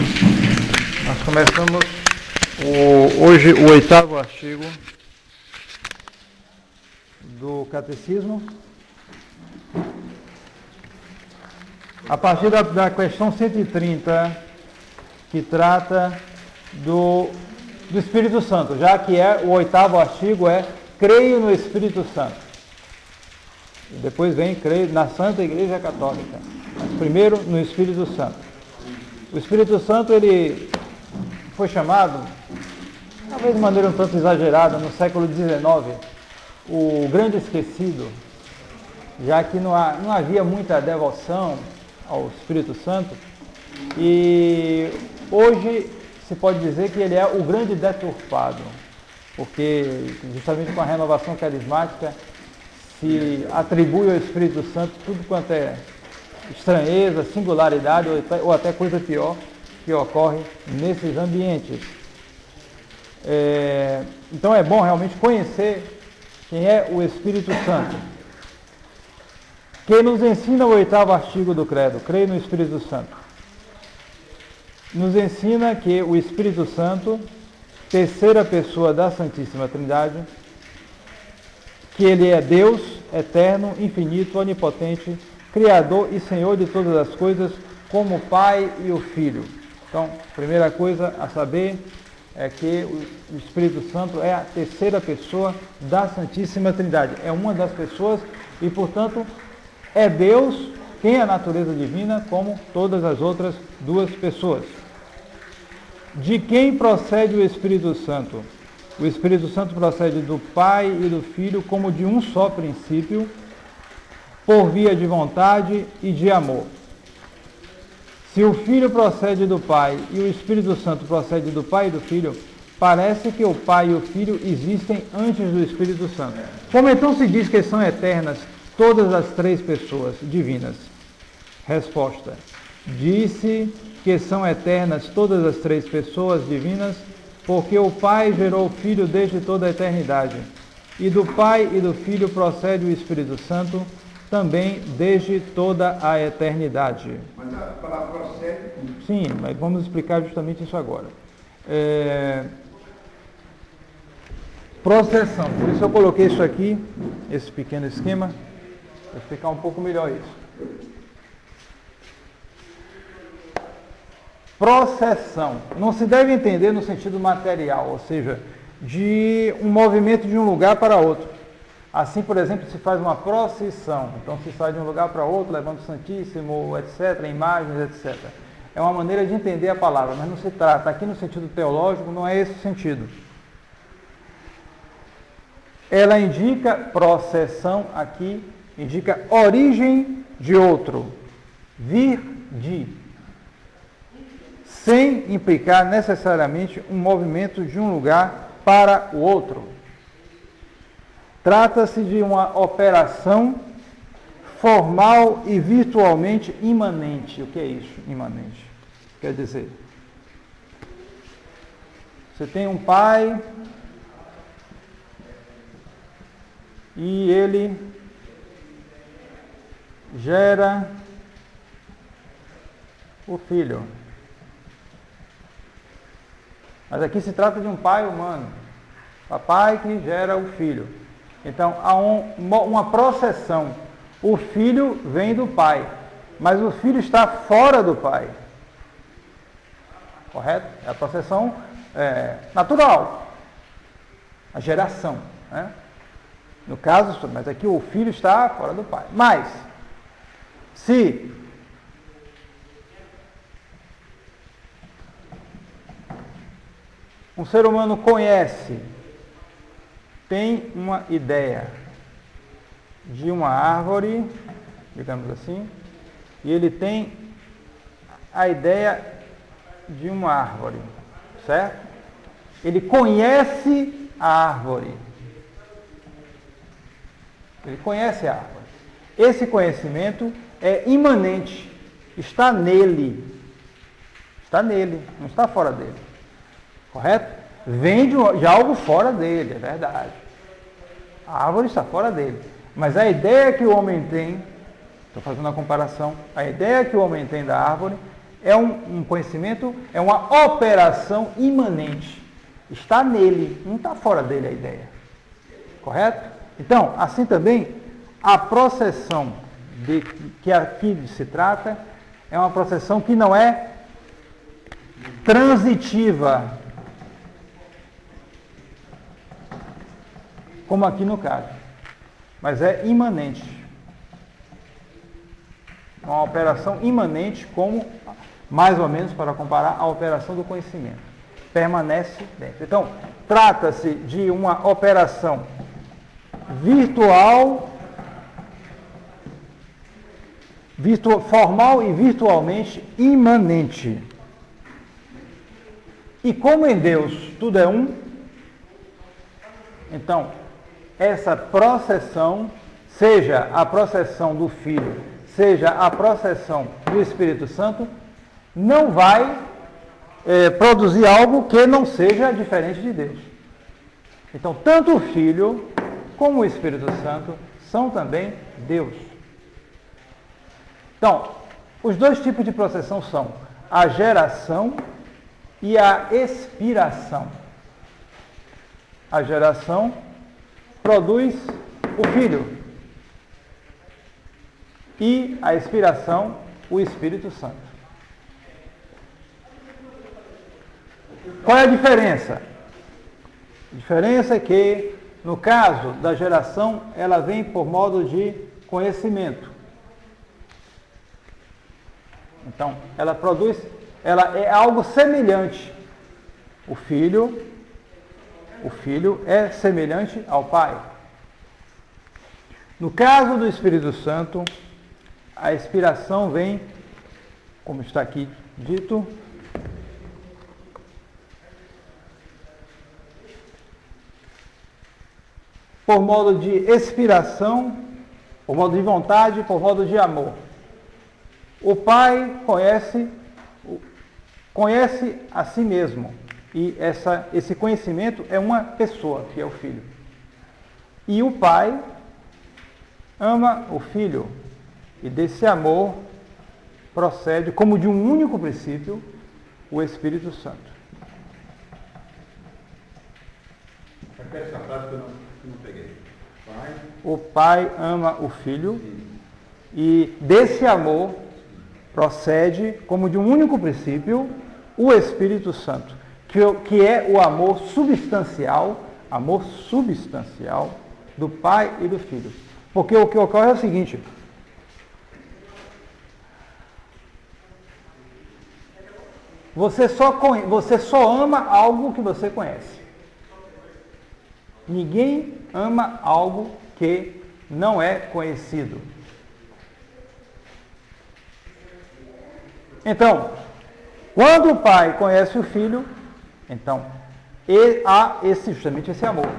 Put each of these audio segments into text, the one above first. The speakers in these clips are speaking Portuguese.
Nós começamos hoje o 8º artigo do Catecismo, a partir da questão 130, que trata do Espírito Santo, já que o 8º artigo é creio no Espírito Santo. E depois vem creio na Santa Igreja Católica. Mas primeiro no Espírito Santo. O Espírito Santo, ele foi chamado, talvez de maneira um tanto exagerada, no século XIX, o grande esquecido, já que não havia muita devoção ao Espírito Santo, e hoje se pode dizer que ele é o grande deturpado, porque justamente com a renovação carismática se atribui ao Espírito Santo tudo quanto é estranheza, singularidade ou até coisa pior que ocorre nesses ambientes. Então é bom realmente conhecer quem é o Espírito Santo, que nos ensina o 8º artigo do Credo, creio no Espírito Santo. Nos ensina que o Espírito Santo, terceira pessoa da Santíssima Trindade, que ele é Deus, eterno, infinito, onipotente, Criador e Senhor de todas as coisas, como o Pai e o Filho. Então, primeira coisa a saber é que o Espírito Santo é a terceira pessoa da Santíssima Trindade. É uma das pessoas e, portanto, é Deus, tem a natureza divina, como todas as outras duas pessoas. De quem procede o Espírito Santo? O Espírito Santo procede do Pai e do Filho como de um só princípio, por via de vontade e de amor. Se o Filho procede do Pai e o Espírito Santo procede do Pai e do Filho, parece que o Pai e o Filho existem antes do Espírito Santo. Como então se diz que são eternas todas as três pessoas divinas? Resposta: disse que são eternas todas as três pessoas divinas, porque o Pai gerou o Filho desde toda a eternidade, e do Pai e do Filho procede o Espírito Santo, também desde toda a eternidade. Mas a palavra procede? Sim, mas vamos explicar justamente isso agora. Processão, por isso eu coloquei isso aqui, esse pequeno esquema, para explicar um pouco melhor isso. Processão não se deve entender no sentido material, ou seja, de um movimento de um lugar para outro. Assim, por exemplo, se faz uma procissão, então se sai de um lugar para outro, levando o Santíssimo, etc., imagens, etc. É uma maneira de entender a palavra, mas não se trata, aqui no sentido teológico, não é esse o sentido. Ela indica, processão aqui, indica origem de outro, vir de, sem implicar necessariamente um movimento de um lugar para o outro. Trata-se de uma operação formal e virtualmente imanente. O que é isso, imanente? Quer dizer, você tem um pai e ele gera o filho. Mas aqui se trata de um pai humano, papai que gera o filho. Então, há uma processão. O filho vem do pai, mas o filho está fora do pai. Correto? É a processão natural. A geração. Né? No caso, mas aqui o filho está fora do pai. Mas, se um ser humano conhece, tem uma ideia de uma árvore, digamos assim, e ele tem a ideia de uma árvore, certo? Ele conhece a árvore. Ele conhece a árvore. Esse conhecimento é imanente, está nele. Está nele, não está fora dele. Correto? Vem de algo fora dele, é verdade. A árvore está fora dele. Mas a ideia que o homem tem, estou fazendo uma comparação, a ideia que o homem tem da árvore É um conhecimento, é uma operação imanente. Está nele, não está fora dele a ideia. Correto? Então, assim também, a processão que aqui se trata é uma processão que não é transitiva, como aqui no caso, mas é imanente. Uma operação imanente, como, mais ou menos, para comparar a operação do conhecimento. Permanece dentro. Então, trata-se de uma operação formal e virtualmente imanente. E como em Deus tudo é um, então, essa processão, seja a processão do Filho, seja a processão do Espírito Santo, não vai produzir algo que não seja diferente de Deus. Então, tanto o Filho como o Espírito Santo são também Deus. Então, os dois tipos de processão são a geração e a expiração. A geração produz o Filho e a expiração, o Espírito Santo. Qual é a diferença? A diferença é que, no caso da geração, ela vem por modo de conhecimento. Então, ela é algo semelhante. O filho é semelhante ao Pai. No caso do Espírito Santo, a expiração vem, como está aqui dito, por modo de expiração, por modo de vontade, por modo de amor. O Pai conhece a si mesmo. E esse conhecimento é uma pessoa, que é o Filho. E o Pai ama o Filho. E desse amor procede, como de um único princípio, o Espírito Santo. Repete essa frase que eu não peguei. O Pai ama o Filho. E desse amor procede, como de um único princípio, o Espírito Santo, que é o amor substancial do Pai e do Filho. Porque o que ocorre é o seguinte: você só ama algo que você conhece. Ninguém ama algo que não é conhecido. Então, quando o Pai conhece o Filho, então há justamente esse amor.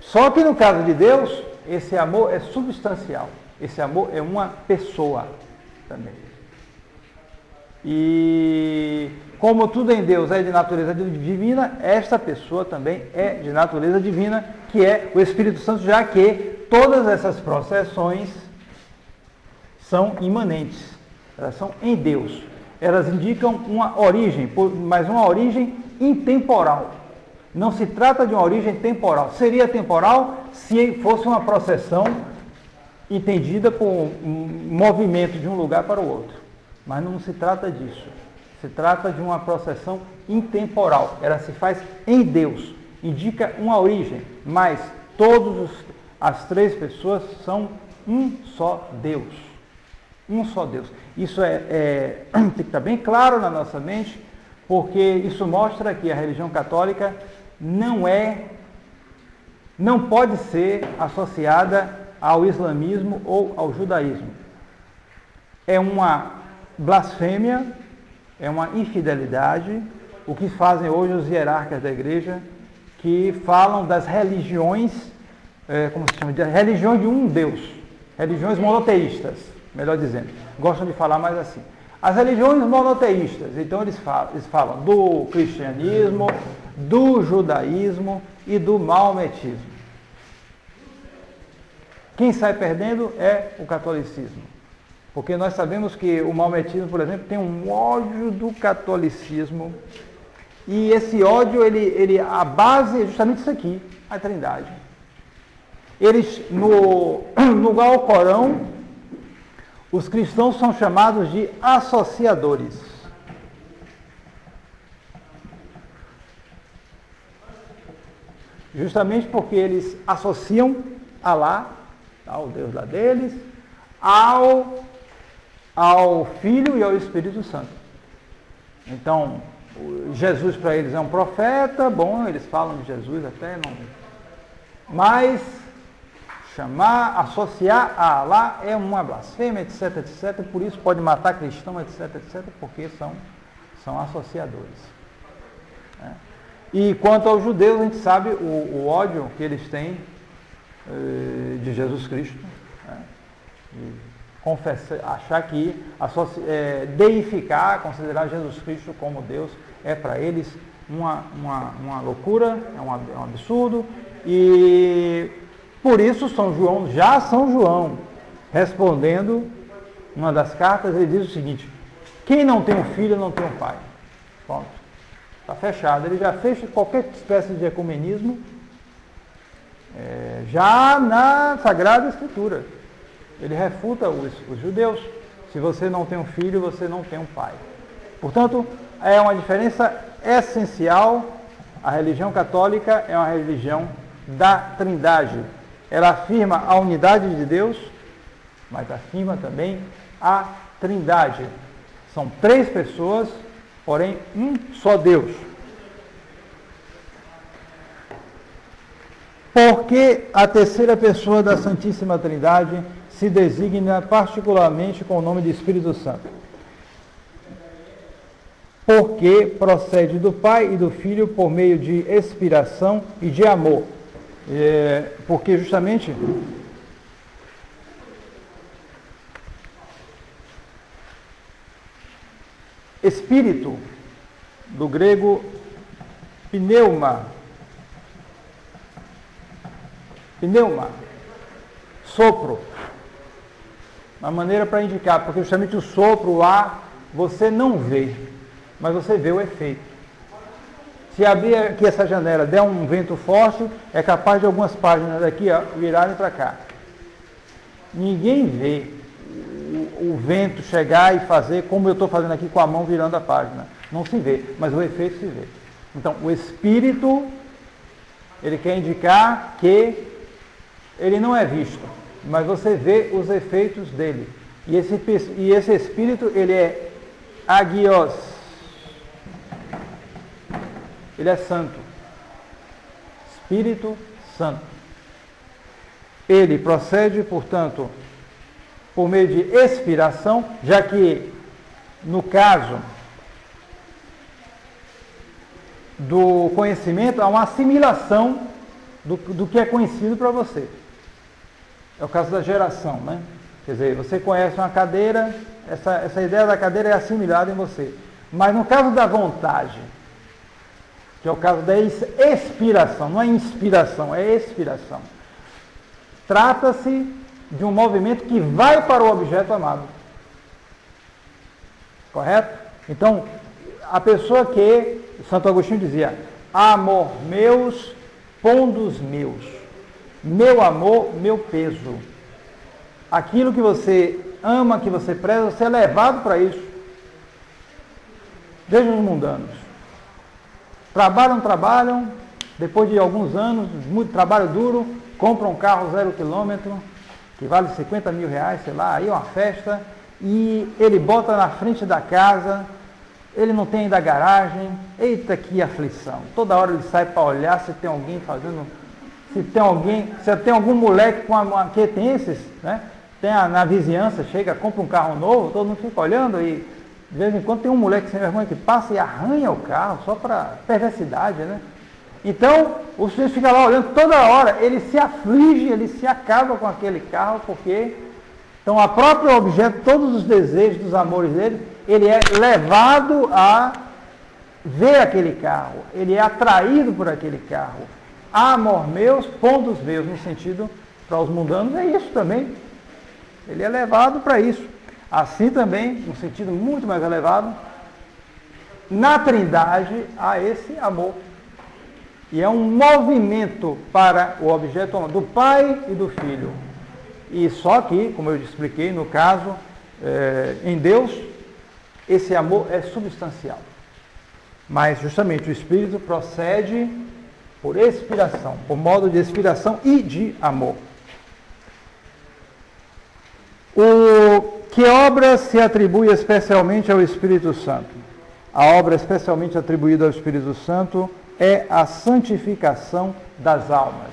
Só que no caso de Deus, esse amor é substancial. Esse amor é uma pessoa também. E como tudo em Deus é de natureza divina, esta pessoa também é de natureza divina, que é o Espírito Santo, já que todas essas processões são imanentes. Elas são em Deus. Elas indicam uma origem, mas uma origem intemporal. Não se trata de uma origem temporal. Seria temporal se fosse uma processão entendida por um movimento de um lugar para o outro. Mas não se trata disso. Se trata de uma processão intemporal. Ela se faz em Deus. Indica uma origem, mas as três pessoas são um só Deus. Um só Deus. Isso tem que estar bem claro na nossa mente, porque isso mostra que a religião católica não pode ser associada ao islamismo ou ao judaísmo. É uma blasfêmia, é uma infidelidade, o que fazem hoje os hierarcas da igreja, que falam das religiões, como se chama, de religiões de um Deus, religiões monoteístas, melhor dizendo. Gostam de falar mais assim. As religiões monoteístas, então eles falam do cristianismo, do judaísmo e do maometismo. Quem sai perdendo é o catolicismo. Porque nós sabemos que o maometismo, por exemplo, tem um ódio do catolicismo. E esse ódio, a base é justamente isso aqui, a Trindade. Eles, no Alcorão, os cristãos são chamados de associadores. Justamente porque eles associam Alá, o Deus lá deles, ao Filho e ao Espírito Santo. Então, Jesus para eles é um profeta, bom, eles falam de Jesus até, não. Mas associar a Alá é uma blasfêmia, etc, etc, por isso pode matar cristão, etc, etc, porque são associadores. Né? E quanto aos judeus, a gente sabe o ódio que eles têm de Jesus Cristo, né? Achar que deificar, considerar Jesus Cristo como Deus, é para eles uma loucura, é um absurdo, e por isso São João, respondendo uma das cartas, ele diz o seguinte: quem não tem um filho não tem um pai. Pronto, está fechado. Ele já fecha qualquer espécie de ecumenismo já na Sagrada Escritura. Ele refuta os judeus. Se você não tem um filho, você não tem um pai. Portanto, é uma diferença essencial. A religião católica é uma religião da Trindade. Ela afirma a unidade de Deus, mas afirma também a Trindade. São 3 pessoas, porém um só Deus. Porque a terceira pessoa da Santíssima Trindade se designa particularmente com o nome de Espírito Santo. Porque procede do Pai e do Filho por meio de expiração e de amor. Porque justamente espírito, do grego pneuma, sopro, uma maneira para indicar, porque justamente o sopro, o ar, você não vê, mas você vê o efeito. Se abrir aqui essa janela, der um vento forte, é capaz de algumas páginas daqui virarem para cá. Ninguém vê o vento chegar e fazer como eu estou fazendo aqui com a mão virando a página. Não se vê, mas o efeito se vê. Então, o Espírito, ele quer indicar que ele não é visto, mas você vê os efeitos dele. E esse Espírito, ele é agios. Ele é santo. Espírito Santo. Ele procede, portanto, por meio de expiração, já que, no caso do conhecimento, há uma assimilação do que é conhecido para você. É o caso da geração, né? Quer dizer, você conhece uma cadeira, essa ideia da cadeira é assimilada em você. Mas no caso da vontade, que é o caso da expiração, não é inspiração, é expiração. Trata-se de um movimento que vai para o objeto amado. Correto? Então, a pessoa que, Santo Agostinho dizia, amor meus, pondos meus, meu amor, meu peso. Aquilo que você ama, que você preza, você é levado para isso. Veja os mundanos. Trabalham, depois de alguns anos, muito trabalho duro, compram um carro 0 km, que vale 50 mil reais, sei lá, aí é uma festa, e ele bota na frente da casa, ele não tem ainda garagem, eita que aflição. Toda hora ele sai para olhar se tem alguém fazendo, se tem algum moleque com que tem esses, né? Tem na vizinhança, chega, compra um carro novo, todo mundo fica olhando e de vez em quando tem um moleque sem vergonha que passa e arranha o carro, só para perversidade, né? Então, o sujeito fica lá olhando toda hora, ele se aflige, ele se acaba com aquele carro, porque, então, a própria objeto, todos os desejos, dos amores dele, ele é levado a ver aquele carro, ele é atraído por aquele carro. Amor meus, pontos meus, no sentido, para os mundanos, é isso também. Ele é levado para isso. Assim também, num sentido muito mais elevado, na Trindade há esse amor. E é um movimento para o objeto do Pai e do Filho. E só que, como eu expliquei, no caso, em Deus, esse amor é substancial. Mas justamente o Espírito procede por expiração, por modo de expiração e de amor. Que obra se atribui especialmente ao Espírito Santo? A obra especialmente atribuída ao Espírito Santo é a santificação das almas.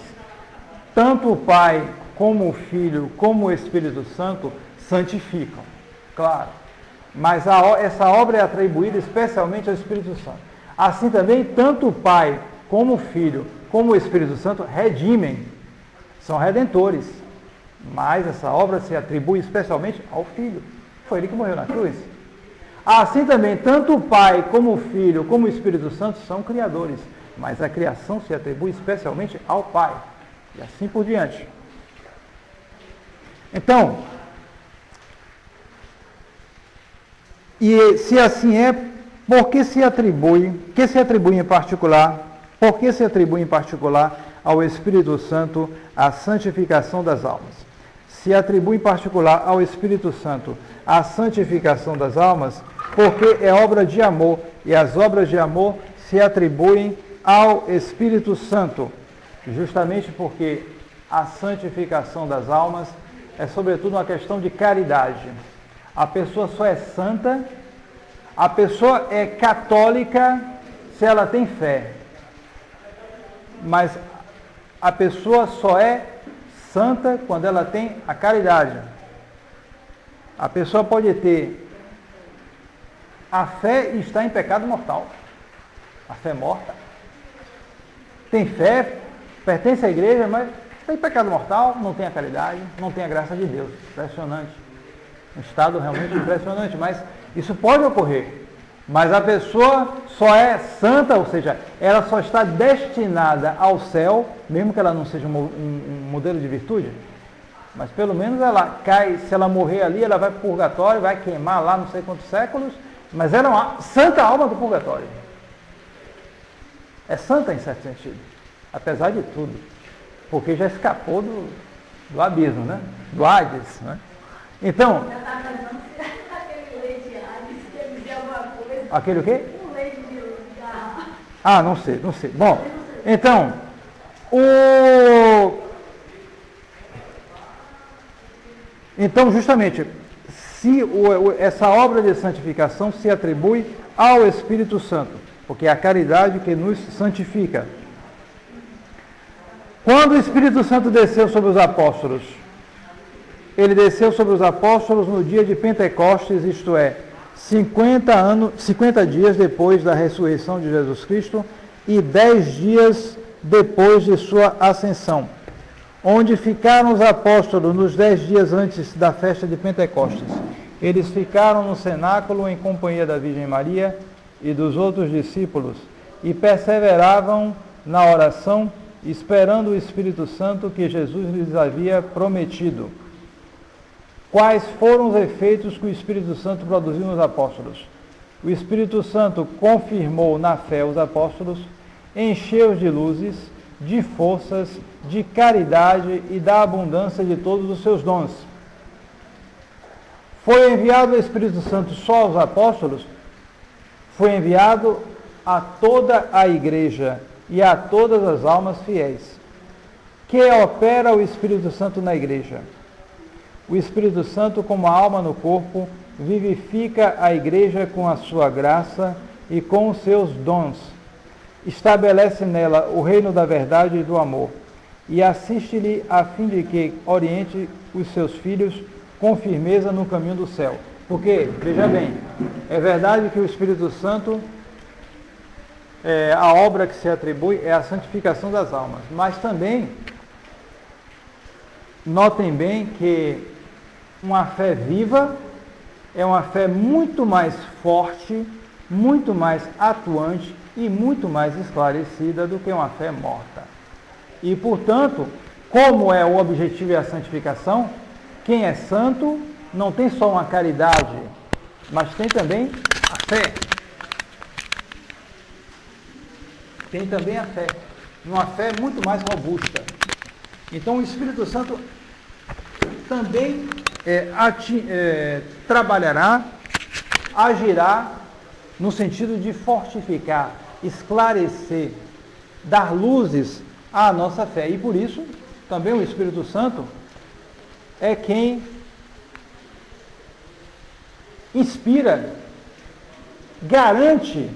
Tanto o Pai, como o Filho, como o Espírito Santo santificam, claro. Mas essa obra é atribuída especialmente ao Espírito Santo. Assim também, tanto o Pai, como o Filho, como o Espírito Santo redimem, são redentores. Mas essa obra se atribui especialmente ao Filho. Foi ele que morreu na cruz. Assim também, tanto o Pai, como o Filho, como o Espírito Santo são criadores. Mas a criação se atribui especialmente ao Pai. E assim por diante. Então, e se assim é, por que se atribui em particular ao Espírito Santo a santificação das almas? Se atribui em particular ao Espírito Santo a santificação das almas, porque é obra de amor, e as obras de amor se atribuem ao Espírito Santo, justamente porque a santificação das almas é sobretudo uma questão de caridade. A pessoa só é santa, a pessoa é católica se ela tem fé, mas a pessoa só é santa quando ela tem a caridade. A pessoa pode ter a fé e está em pecado mortal. A fé morta. Tem fé, pertence à igreja, mas está em pecado mortal, não tem a caridade, não tem a graça de Deus. Impressionante. Um estado realmente impressionante, mas isso pode ocorrer. Mas a pessoa só é santa, ou seja, ela só está destinada ao céu, mesmo que ela não seja um modelo de virtude, mas pelo menos ela cai, se ela morrer ali, ela vai para o purgatório, vai queimar lá não sei quantos séculos, mas ela é uma santa alma do purgatório. É santa em certo sentido, apesar de tudo, porque já escapou do abismo, né? Do Hades, né? Então... Aquele o quê? Ah, não sei. Bom, então, justamente, se essa obra de santificação se atribui ao Espírito Santo, porque é a caridade que nos santifica. Quando o Espírito Santo desceu sobre os apóstolos, ele desceu sobre os apóstolos no dia de Pentecostes, isto é, 50 dias depois da ressurreição de Jesus Cristo e 10 dias depois de sua ascensão. Onde ficaram os apóstolos nos 10 dias antes da festa de Pentecostes? Eles ficaram no cenáculo em companhia da Virgem Maria e dos outros discípulos e perseveravam na oração, esperando o Espírito Santo que Jesus lhes havia prometido. Quais foram os efeitos que o Espírito Santo produziu nos apóstolos? O Espírito Santo confirmou na fé os apóstolos, encheu-os de luzes, de forças, de caridade e da abundância de todos os seus dons. Foi enviado o Espírito Santo só aos apóstolos? Foi enviado a toda a igreja e a todas as almas fiéis. Que opera o Espírito Santo na igreja? O Espírito Santo, como a alma no corpo, vivifica a igreja com a sua graça e com os seus dons. Estabelece nela o reino da verdade e do amor e assiste-lhe a fim de que oriente os seus filhos com firmeza no caminho do céu. Porque, veja bem, é verdade que o Espírito Santo, a obra que se atribui é a santificação das almas, mas também, notem bem que uma fé viva é uma fé muito mais forte, muito mais atuante e muito mais esclarecida do que uma fé morta. E, portanto, como é o objetivo e a santificação, quem é santo não tem só uma caridade, mas tem também a fé. Tem também a fé. Uma fé muito mais robusta. Então o Espírito Santo também trabalhará, agirá no sentido de fortificar, esclarecer, dar luzes à nossa fé. E por isso, também o Espírito Santo é quem inspira, garante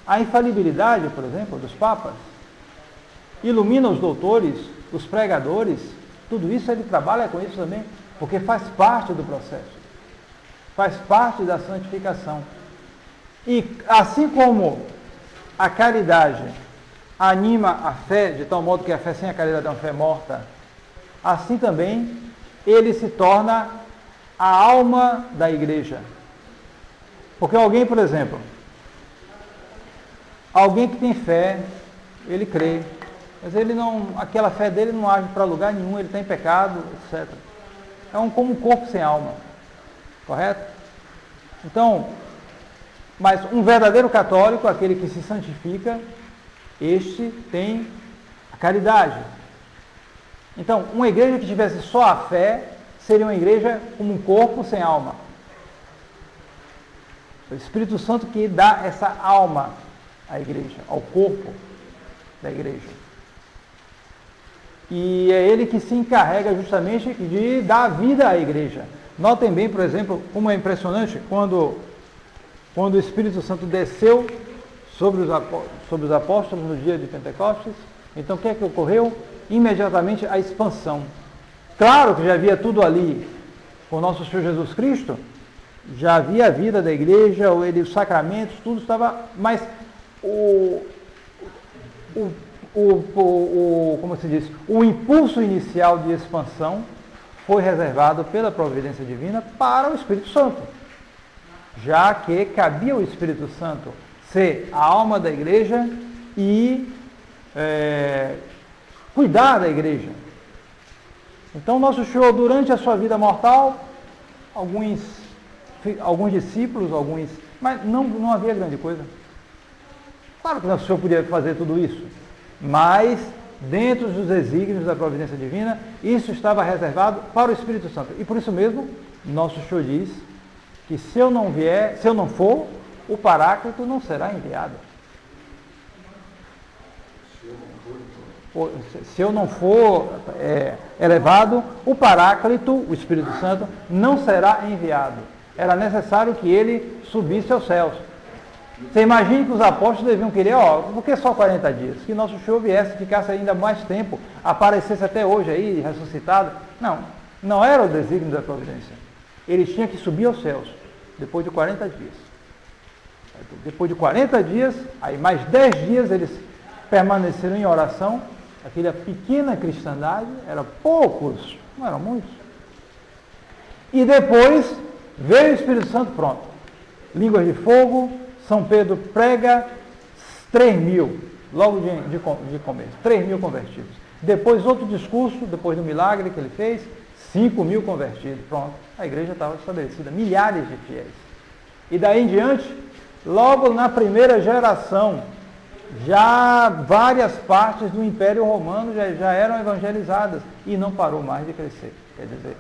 a infalibilidade, por exemplo, dos papas, ilumina os doutores, os pregadores, tudo isso ele trabalha com isso também, porque faz parte do processo, faz parte da santificação. E assim como a caridade anima a fé, de tal modo que a fé sem a caridade é uma fé morta, assim também ele se torna a alma da igreja. Porque alguém, por exemplo, alguém que tem fé, ele crê, mas ele não, aquela fé dele não age para lugar nenhum, ele está em pecado, etc. É como um corpo sem alma, correto? Então, mas um verdadeiro católico, aquele que se santifica, este tem a caridade. Então, uma igreja que tivesse só a fé, seria uma igreja como um corpo sem alma. O Espírito Santo que dá essa alma à igreja, ao corpo da igreja. E é ele que se encarrega justamente de dar vida à igreja. Notem bem, por exemplo, como é impressionante quando o Espírito Santo desceu sobre os apóstolos no dia de Pentecostes. Então o que é que ocorreu? Imediatamente a expansão. Claro que já havia tudo ali com o nosso Senhor Jesus Cristo, já havia a vida da igreja, os sacramentos, tudo estava, mas como se diz, o impulso inicial de expansão foi reservado pela providência divina para o Espírito Santo, já que cabia ao Espírito Santo ser a alma da igreja e cuidar da igreja. Então, nosso Senhor, durante a sua vida mortal, alguns discípulos, mas não havia grande coisa. Claro que nosso Senhor podia fazer tudo isso, mas dentro dos desígnios da providência divina, isso estava reservado para o Espírito Santo. E por isso mesmo, nosso Senhor diz que se eu não for, o Paráclito não será enviado. Se eu não for elevado, o Paráclito, o Espírito Santo, não será enviado. Era necessário que ele subisse aos céus. Você imagina que os apóstolos deviam querer, por que só 40 dias? Que nosso Senhor viesse, ficasse ainda mais tempo, aparecesse até hoje aí, ressuscitado. Não era o desígnio da providência. Eles tinham que subir aos céus, depois de 40 dias. Depois de 40 dias, aí mais 10 dias eles permaneceram em oração. Aquela pequena cristandade, eram poucos, não eram muitos. E depois veio o Espírito Santo, pronto. Línguas de fogo, São Pedro prega 3.000, logo de começo, 3.000 convertidos. Depois outro discurso, depois do milagre que ele fez, 5.000 convertidos, pronto. A igreja estava estabelecida, milhares de fiéis. E daí em diante, logo na primeira geração, já várias partes do Império Romano já eram evangelizadas e não parou mais de crescer. Quer dizer,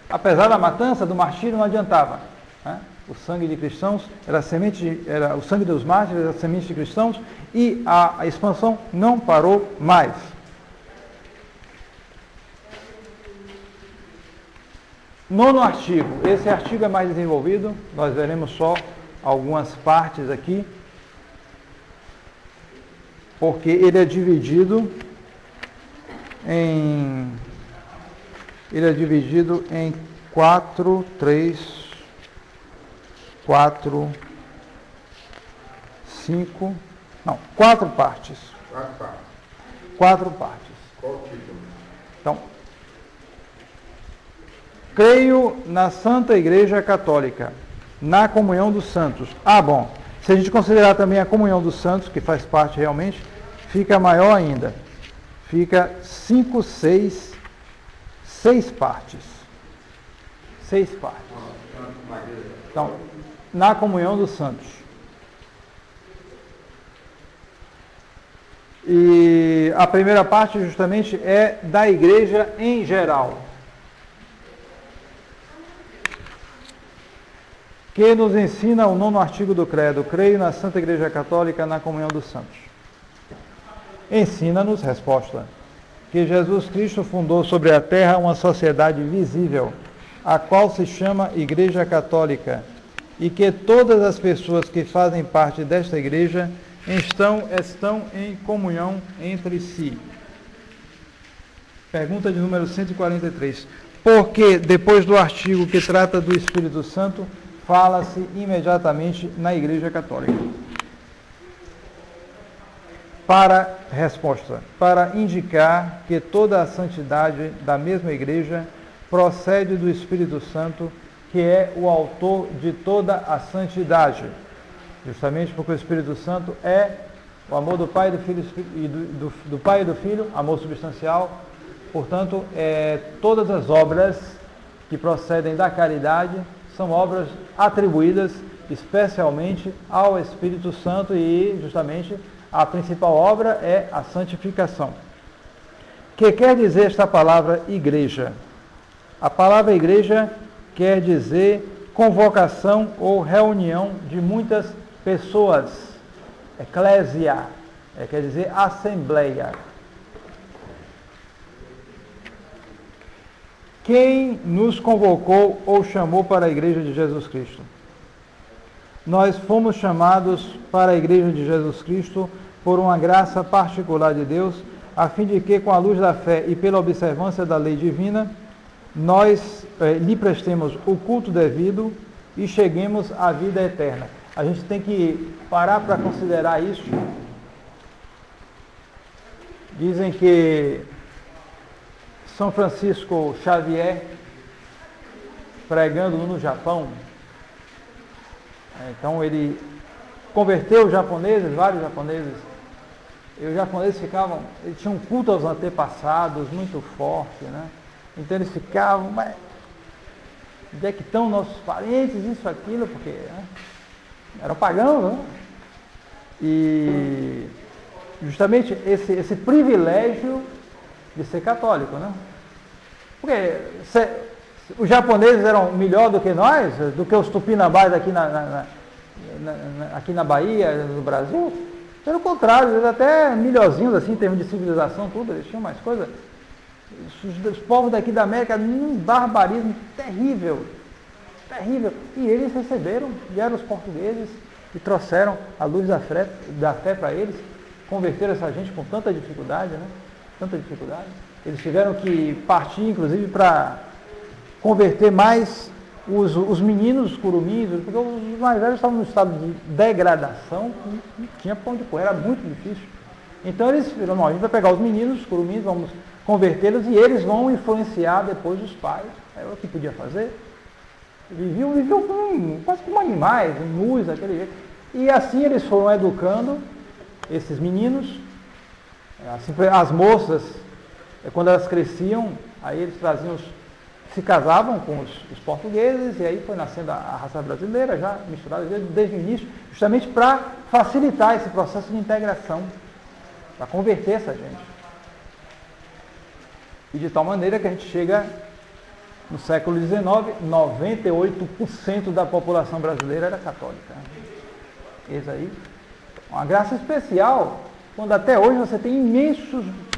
apesar da matança, do martírio, não adiantava. Né? O sangue de cristãos era o sangue dos mártires, era semente de cristãos, e a expansão não parou mais. Nono artigo. Esse artigo é mais desenvolvido, nós veremos só algumas partes aqui, porque ele é dividido em 4 partes. 4 partes. Qual o título? Então, creio na Santa Igreja Católica, na comunhão dos santos. Bom, se a gente considerar também a comunhão dos santos, que faz parte realmente, fica maior ainda. Fica 6 partes. 6 partes. Então, na comunhão dos santos. E a primeira parte justamente é da igreja em geral, que nos ensina o 9º artigo do credo: creio na Santa Igreja Católica, na comunhão dos santos. Ensina-nos, resposta, que Jesus Cristo fundou sobre a terra uma sociedade visível, a qual se chama Igreja Católica, e que todas as pessoas que fazem parte desta igreja estão em comunhão entre si. Pergunta de número 143. Porque depois do artigo que trata do Espírito Santo, fala-se imediatamente na Igreja Católica? Resposta, para indicar que toda a santidade da mesma Igreja procede do Espírito Santo, que é o autor de toda a santidade. Justamente porque o Espírito Santo é o amor do Pai, do Filho e do Pai e do Filho, amor substancial. Portanto, todas as obras que procedem da caridade são obras atribuídas especialmente ao Espírito Santo, e justamente a principal obra é a santificação. O que quer dizer esta palavra igreja? A palavra igreja quer dizer convocação ou reunião de muitas pessoas. Eclésia, quer dizer assembleia. Quem nos convocou ou chamou para a Igreja de Jesus Cristo? Nós fomos chamados para a Igreja de Jesus Cristo por uma graça particular de Deus, a fim de que, com a luz da fé e pela observância da lei divina, nós lhe prestemos o culto devido e cheguemos à vida eterna. A gente tem que parar para considerar isso. Dizem que São Francisco Xavier, pregando no Japão, então ele converteu os japoneses, vários japoneses, e os japoneses eles tinham um culto aos antepassados muito forte, né? Então eles ficavam, mas onde é que estão nossos parentes, isso, aquilo, porque eram pagãos, né? E justamente esse privilégio de ser católico, né? Porque os japoneses eram melhor do que nós, do que os tupinambás aqui aqui na Bahia, no Brasil. Pelo contrário, eles até melhorzinhos assim, em termos de civilização, tudo, eles tinham mais coisa. Os povos daqui da América, num barbarismo terrível, terrível. E eles vieram os portugueses e trouxeram a luz da fé para eles, converteram essa gente com tanta dificuldade, né? Tanta dificuldade. Eles tiveram que partir, inclusive, para converter mais os meninos, os curumins, porque os mais velhos estavam no estado de degradação, não tinha para onde correr, era muito difícil. Então eles viram, a gente vai pegar os meninos, os curumins, vamos convertê-los e eles vão influenciar depois os pais. Era o que podia fazer. Viviam quase como animais, nus, daquele jeito. E assim eles foram educando esses meninos. Assim, as moças, quando elas cresciam, aí eles se casavam com os portugueses, e aí foi nascendo a raça brasileira, já misturada desde o início, justamente para facilitar esse processo de integração, para converter essa gente. E de tal maneira que a gente chega no século XIX, 98% da população brasileira era católica. Isso aí, uma graça especial, quando até hoje você tem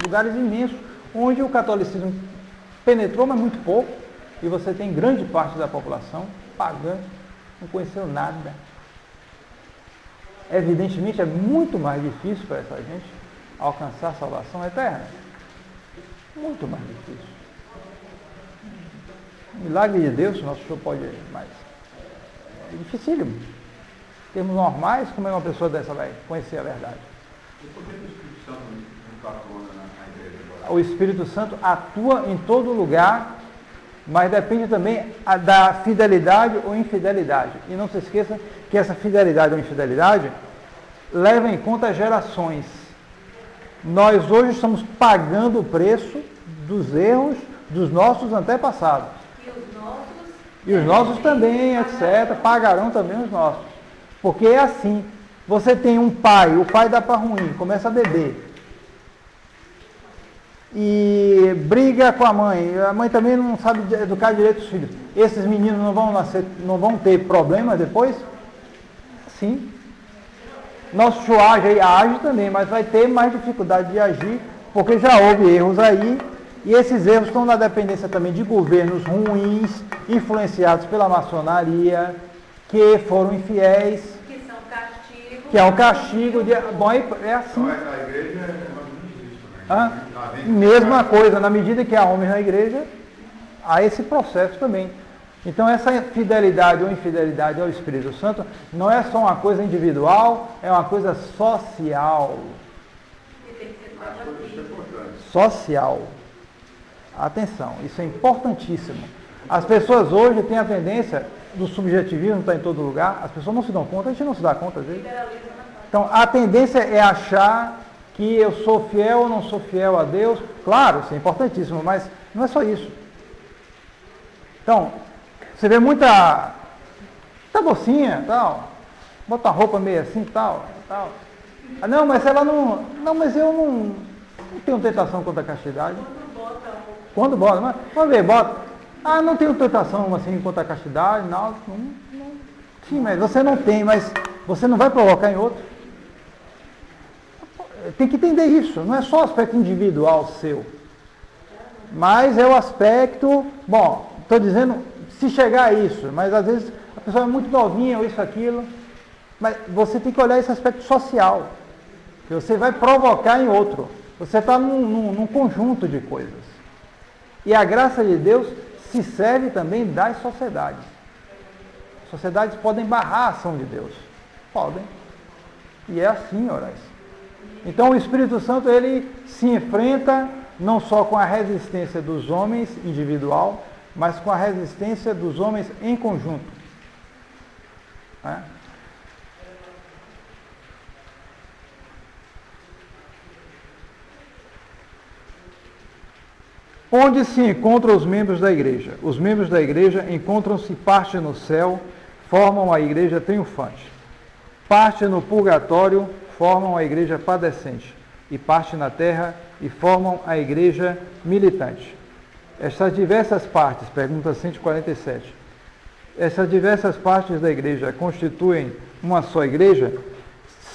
lugares imensos, onde o catolicismo penetrou, mas muito pouco, e você tem grande parte da população pagã, não conheceu nada. Evidentemente é muito mais difícil para essa gente alcançar a salvação eterna. Muito mais difícil. Milagre de Deus, nosso Senhor pode, mas é dificílimo. Em termos normais, como é que uma pessoa dessa vai conhecer a verdade? E por que o Espírito Santo não atua na igreja agora? O Espírito Santo atua em todo lugar, mas depende também da fidelidade ou infidelidade. E não se esqueça que essa fidelidade ou infidelidade leva em conta as gerações. Nós hoje estamos pagando o preço dos erros dos nossos antepassados. E os nossos E os nossos também, etc. Pagarão também os nossos. Porque é assim. Você tem um pai, o pai dá para ruim, começa a beber. E briga com a mãe também não sabe educar direito os filhos. Esses meninos não vão nascer, não vão ter problemas depois? Sim. Nosso senhor age também, mas vai ter mais dificuldade de agir, porque já houve erros aí, e esses erros estão na dependência também de governos ruins, influenciados pela maçonaria, que foram infiéis, Que são castigos. que é um castigo de... Bom, é assim. Então, a igreja é mais ou menos isso também. Mesma coisa, na medida que há homens na igreja, há esse processo também. Então essa fidelidade ou infidelidade ao Espírito Santo não é só uma coisa individual, é uma coisa social. Que tem que ser tratado. Social. Atenção, isso é importantíssimo. As pessoas hoje têm a tendência do subjetivismo, está em todo lugar, as pessoas não se dão conta, a gente não se dá conta às vezes. Então a tendência é achar que eu sou fiel ou não sou fiel a Deus. Claro, isso é importantíssimo, mas não é só isso. Então, você vê muita mocinha, tal, bota uma roupa meio assim, tal. Ah, não, mas ela não... Não, mas eu não tenho tentação contra a castidade. Quando bota? Mas, vamos ver, bota. Ah, não tenho tentação assim contra a castidade, não. Sim, mas você não tem, mas você não vai provocar em outro. Tem que entender isso, não é só o aspecto individual seu, mas é o aspecto, bom, estou dizendo, se chegar a isso, mas às vezes a pessoa é muito novinha ou isso, aquilo, mas você tem que olhar esse aspecto social, que você vai provocar em outro, você está num conjunto de coisas. E a graça de Deus se serve também das sociedades. As sociedades podem barrar a ação de Deus, podem, e é assim, Horácio. Então o Espírito Santo ele se enfrenta não só com a resistência dos homens individual, mas com a resistência dos homens em conjunto. Né? Onde se encontram os membros da igreja? Os membros da igreja encontram-se parte no céu, formam a igreja triunfante. Parte no purgatório, formam a igreja padecente, e parte na terra e formam a igreja militante. Estas diversas partes, pergunta 147, essas diversas partes da igreja constituem uma só igreja?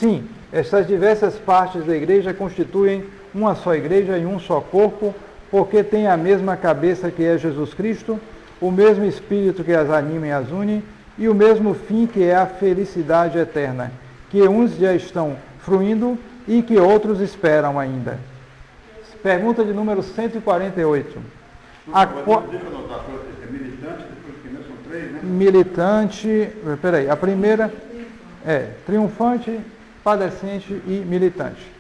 Sim, estas diversas partes da igreja constituem uma só igreja e um só corpo, porque têm a mesma cabeça que é Jesus Cristo, o mesmo Espírito que as anima e as une, e o mesmo fim que é a felicidade eterna, que uns já estão fruindo e que outros esperam ainda. Pergunta de número 148. Deixa eu anotar, é militante, depois primeiro são 3, né? Militante, peraí, a primeira é triunfante, padecente e militante.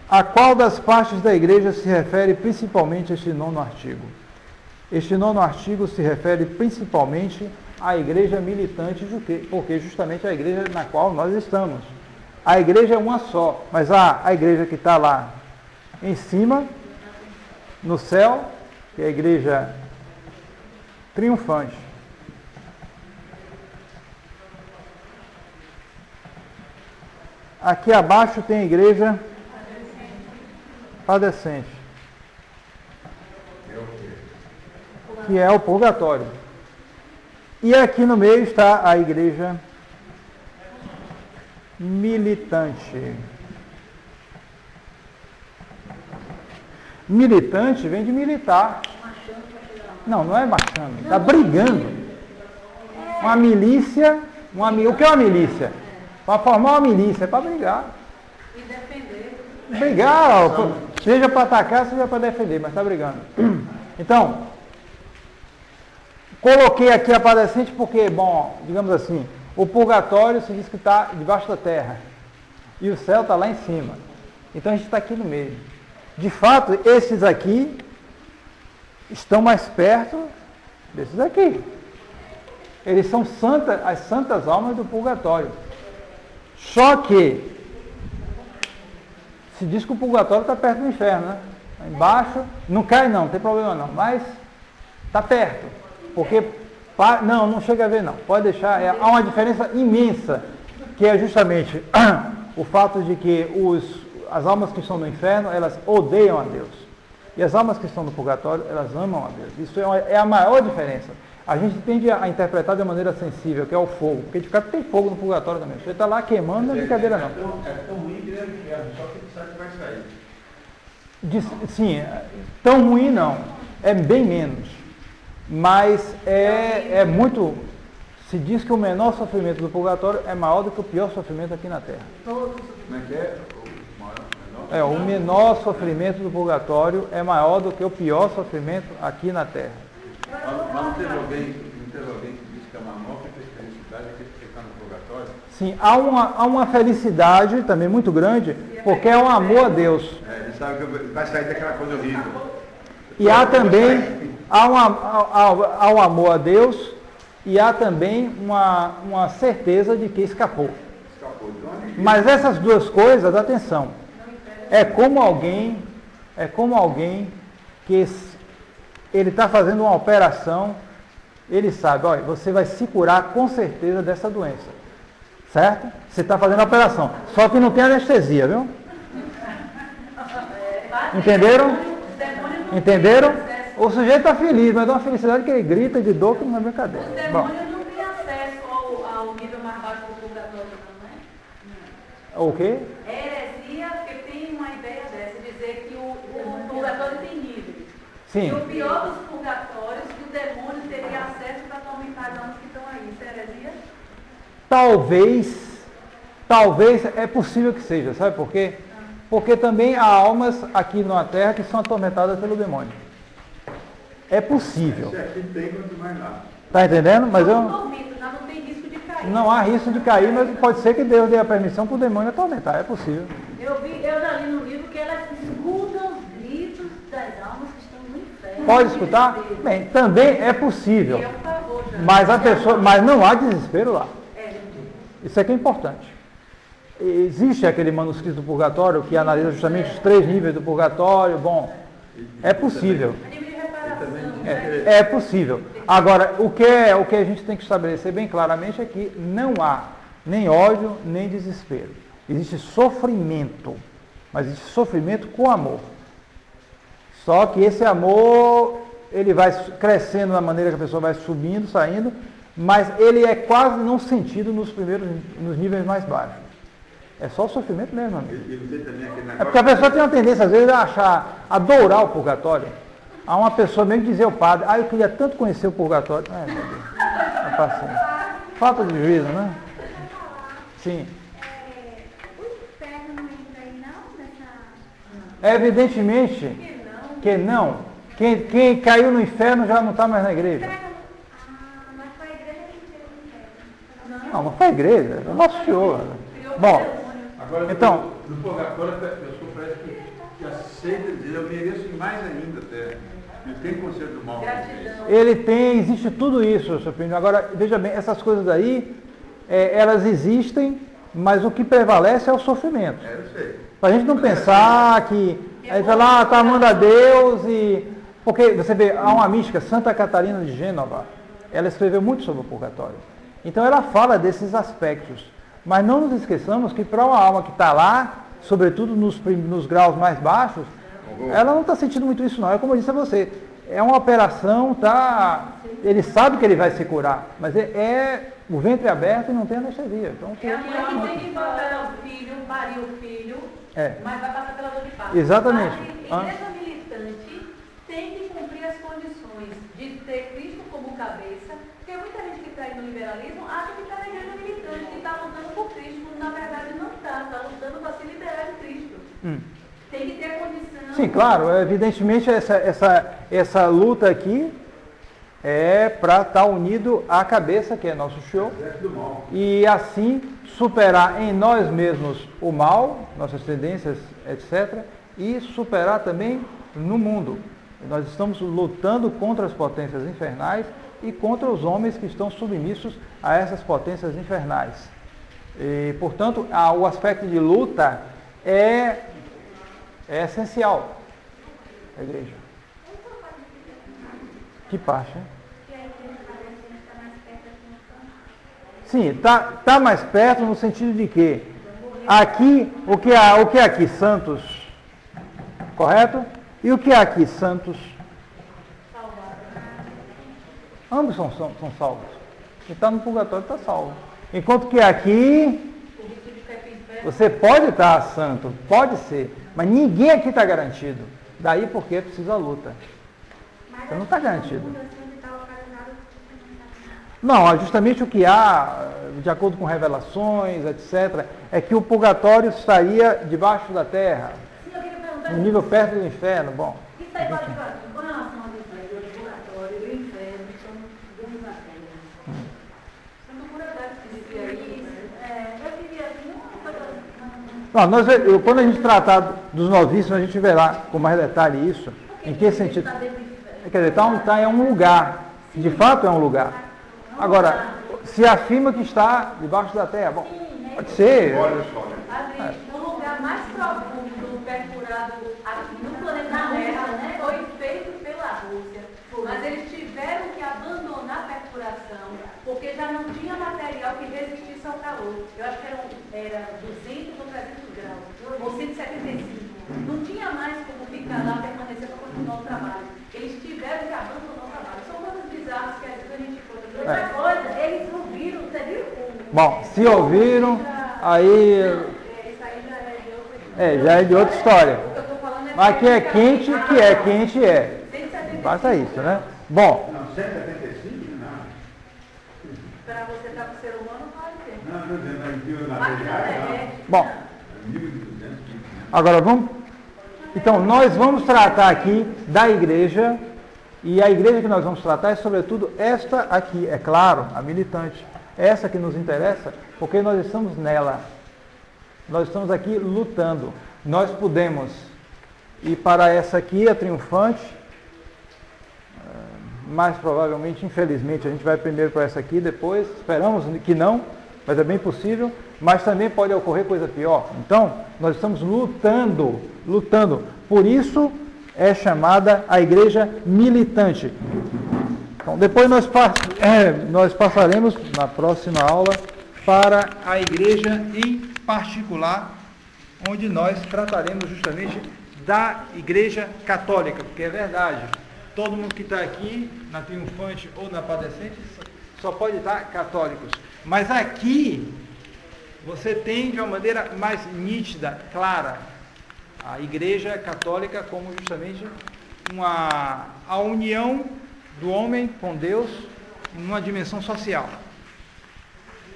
A qual das partes da igreja se refere principalmente este 9º artigo? Este 9º artigo se refere principalmente à igreja militante, porque justamente é a igreja na qual nós estamos. A igreja é uma só, mas a igreja que está lá em cima, no céu, que é a igreja triunfante. Aqui abaixo tem a igreja padecente, que é o purgatório. E aqui no meio está a igreja militante. Militante vem de militar. Não, não é marchando, está brigando. Uma milícia, o que é uma milícia? Para formar uma milícia, é para brigar. E defender. Brigar, seja para atacar, seja para defender, mas está brigando. Então, coloquei aqui a padecente porque, bom, digamos assim, o purgatório se diz que está debaixo da terra e o céu está lá em cima. Então a gente está aqui no meio. De fato, esses aqui estão mais perto desses aqui. Eles são as santas almas do purgatório. Só que se diz que o purgatório está perto do inferno, né? Lá embaixo, não cai não tem problema não, mas está perto. Porque, não chega a ver não. Pode deixar, há uma diferença imensa, que é justamente o fato de que as almas que estão no inferno, elas odeiam a Deus. E as almas que estão no purgatório, elas amam a Deus. Isso é a maior diferença. A gente tende a interpretar de maneira sensível, que é o fogo. Porque de fato tem fogo no purgatório também. Você está lá queimando, não é brincadeira não. É tão ruim que é o inferno, só que sabe que vai sair. Sim, tão ruim não. É bem menos. Mas é muito... Se diz que o menor sofrimento do purgatório é maior do que o pior sofrimento aqui na Terra. Como é que é? O menor sofrimento do purgatório é maior do que o pior sofrimento aqui na Terra. Mas não teve alguém que disse que a maior felicidade é que ficar no purgatório? Sim, há uma felicidade também muito grande, porque é um amor a Deus. Ele sabe que vai sair daquela coisa horrível. E há também, há um amor a Deus, e há também uma certeza de que escapou. Mas essas duas coisas, atenção, é como alguém que ele está fazendo uma operação, ele sabe, olha, você vai se curar com certeza dessa doença. Certo? Você está fazendo a operação. Só que não tem anestesia, viu? Entenderam? Entenderam? O sujeito está feliz, mas é uma felicidade que ele grita de dor que não é brincadeira. O demônio não tem acesso ao nível mais baixo do purgatório, não é? O quê? É heresia, porque tem uma ideia dessa, dizer que o purgatório tem níveis. Sim. E o pior dos purgatórios, que o demônio teria acesso para atormentar as almas que estão aí. Isso é heresia? Talvez é possível que seja, sabe por quê? Porque também há almas aqui na Terra que são atormentadas pelo demônio. É possível. Isso aqui tem quanto mais lá. Tá entendendo? Mas Não tem risco de cair. não há risco de cair, mas pode ser que Deus dê a permissão para o demônio atormentar. É possível. Eu já li no livro que elas escutam os gritos das almas que estão no inferno. Pode escutar? Bem, também é possível. E é um favor, já. Mas não há desespero lá. É, Isso é que é importante. Existe aquele manuscrito do purgatório que analisa justamente os 3 níveis do purgatório. Bom, é possível. a nível de reparação, É possível. Agora, o que a gente tem que estabelecer bem claramente é que não há nem ódio, nem desespero. Existe sofrimento, mas existe sofrimento com amor. Só que esse amor, ele vai crescendo na maneira que a pessoa vai subindo, saindo, mas ele é quase não sentido nos níveis mais baixos. É só o sofrimento mesmo, amigo. E você também aquele É negócio. porque a pessoa tem uma tendência, às vezes, a adorar o purgatório. Há uma pessoa mesmo que dizia ao padre, eu queria tanto conhecer o purgatório. Meu Deus, não é paciência. Falta de juízo, né? Sim. O inferno não entra aí não, nessa... Evidentemente que não. Quem caiu no inferno já não está mais na igreja. mas foi a igreja que tirou o inferno. Não foi a igreja, é o nosso Senhor. Bom, Agora, então, no purgatório, a pessoa parece que aceita dizer, eu mereço mais ainda até. Não tem conceito do mal. gratidão. existe tudo isso, seu filho. Agora, veja bem, essas coisas aí, elas existem, mas o que prevalece é o sofrimento. Eu sei. Para a gente não pensar que a gente vai lá, está amando a Deus e... Porque, você vê, há uma mística, Santa Catarina de Gênova, ela escreveu muito sobre o purgatório. Então ela fala desses aspectos. Mas não nos esqueçamos que para uma alma que está lá, sobretudo nos graus mais baixos, ela não está sentindo muito isso não. É como eu disse a você, é uma operação, ele sabe que ele vai se curar, mas é o ventre aberto e não tem anestesia. Então, É a mãe que tem que botar o filho, parir o filho, mas vai passar pela dor de parto. Exatamente. A igreja militante tem que cumprir as condições de ter Cristo como cabeça, porque muita gente que está aí no liberalismo acha que está na igreja militante, que está lutando por Cristo, quando na verdade não está lutando para se liberar de Cristo. Tem que ter condição. Sim, claro, evidentemente essa luta aqui é para estar unido à cabeça, que é nosso Senhor, e assim superar em nós mesmos o mal, nossas tendências, etc., e superar também no mundo. Nós estamos lutando contra as potências infernais e contra os homens que estão submissos a essas potências infernais. E, portanto, o aspecto de luta é essencial à igreja. Que parte, hein? Que a igreja Sim, tá mais perto no sentido de que aqui, o que é aqui Santos, correto? E o que é aqui Santos? Ambos são salvos. Quem está no purgatório está salvo. Enquanto que aqui, você pode estar santo, pode ser, mas ninguém aqui está garantido. Daí porque precisa luta. Você não está garantido. Não, justamente o que há, de acordo com revelações, etc., é que o purgatório estaria debaixo da terra, no nível perto do inferno. Bom. Isso aí pode falar, com relação ao purgatório, o inferno, são dois na terra. São curiosidades que dizia aí, eu queria uma coisa. Quando a gente tratar dos novícios, a gente verá com mais detalhe isso. Em que sentido? Quer dizer, é um lugar. De fato é um lugar. Agora, se afirma que está debaixo da terra, bom, pode ser. O lugar mais profundo perfurado aqui no planeta Terra, né, foi feito pela Rússia. Mas eles tiveram que abandonar a perfuração, porque já não tinha material que resistisse ao calor. Eu acho que era 200 ou 300 graus, ou 175. Não tinha mais como ficar lá, permanecer para continuar o trabalho. Eles tiveram que abandonar o trabalho. São coisas bizarras que às vezes a gente conta. Outra coisa, eles ouviram, você viu? Bom, se ouviram, aí... Isso aí já é de outra história. Mas que é quente, é. Basta isso, né? Bom. Não, 175 não. Para você estar com o ser humano, pode ter. Não, estou dizendo, na verdade, bom. Agora vamos... Então, nós vamos tratar aqui da igreja, e a igreja que nós vamos tratar é, sobretudo, esta aqui, é claro, a militante. Essa que nos interessa, porque nós estamos nela. Nós estamos aqui lutando. Nós podemos ir para essa aqui, a triunfante, mais provavelmente, infelizmente, a gente vai primeiro para essa aqui, depois, esperamos que não, mas é bem possível, mas também pode ocorrer coisa pior. Então, nós estamos lutando. Por isso é chamada a igreja militante. Então, depois nós passaremos na próxima aula para a igreja em particular, onde nós trataremos justamente da igreja católica, porque é verdade, todo mundo que está aqui, na triunfante ou na padecente, só pode estar católicos. Mas aqui, você tem de uma maneira mais nítida, clara, a igreja católica como justamente a união do homem com Deus numa dimensão social.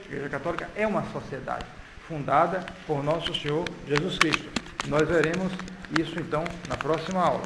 A igreja católica é uma sociedade fundada por nosso Senhor Jesus Cristo. Nós veremos isso então na próxima aula.